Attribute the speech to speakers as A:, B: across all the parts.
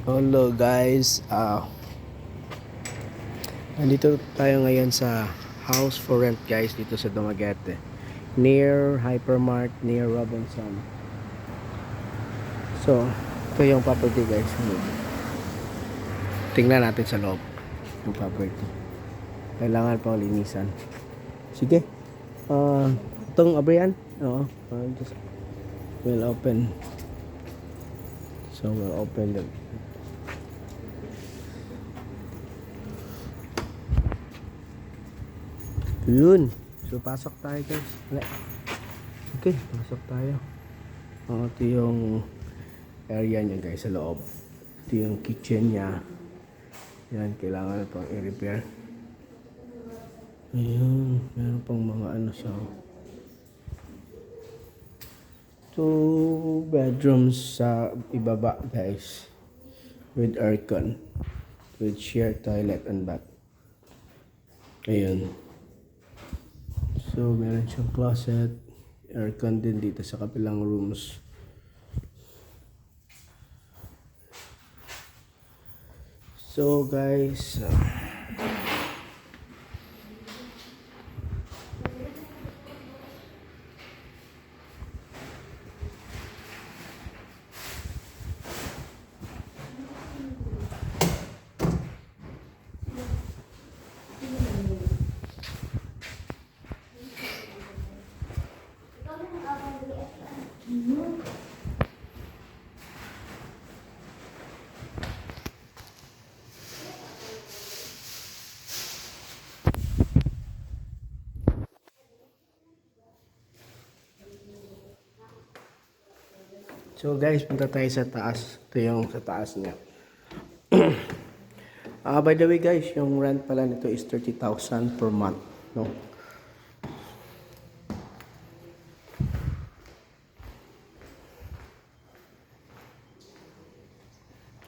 A: Hello guys, nandito tayo ngayon sa house for rent guys dito sa Dumaguete, near Hypermart, near Robinson. So ito yung property guys. Tingnan natin sa loob yung property. Kailangan pang linisan. Sige, itong abrihan, just we'll open. So we'll open them. Yun. So, pasok tayo guys. Okay, pasok tayo. Ito yung area niya guys sa loob. Ito yung kitchen niya. Yan, kailangan itong i-repair. Ayun, meron pang mga ano siya. 2 bedrooms sa ibaba guys. With aircon. With shared toilet and bath. Ayun. So, meron siyang closet, aircon din dito sa kapilang rooms. So, guys, punta tayo sa taas. Ito yung sa taas niya. By the way guys, yung rent pala nito is 30,000 per month, no?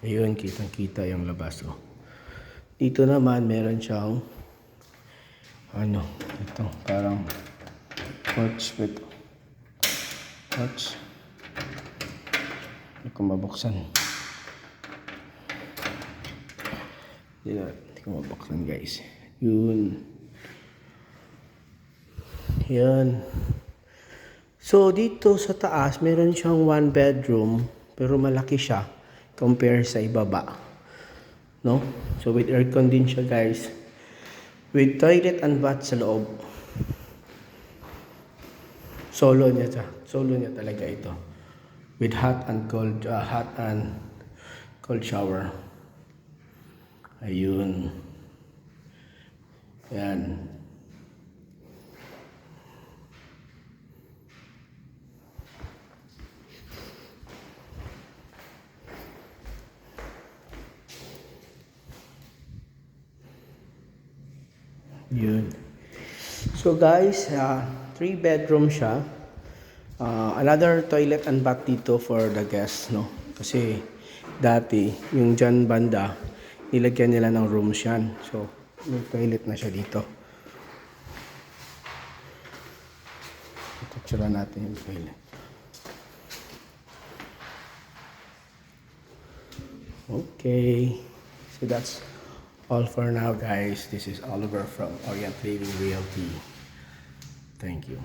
A: Ayun, kitang-kita yung labas, oh. Dito naman meron siyang ito parang porch with porch. Hindi ko mabuksan. Hindi ko mabuksan guys. Yun. Yan. So dito sa taas meron siyang 1 bedroom pero malaki siya compare sa ibaba. No? So with aircon din siya guys. With toilet and bath sa loob. Solo niya talaga ito. With hot and cold shower. Ayun. Yan. Yun. So guys, 3 bedroom siya. Another toilet and bath dito for the guests, no? Kasi dati yung dyan banda nilagyan nila ng rooms yan. So may toilet na siya dito. Itutsura natin yung toilet. Okay, so that's all for now guys. This is Oliver from Orient Living Realty. Thank you.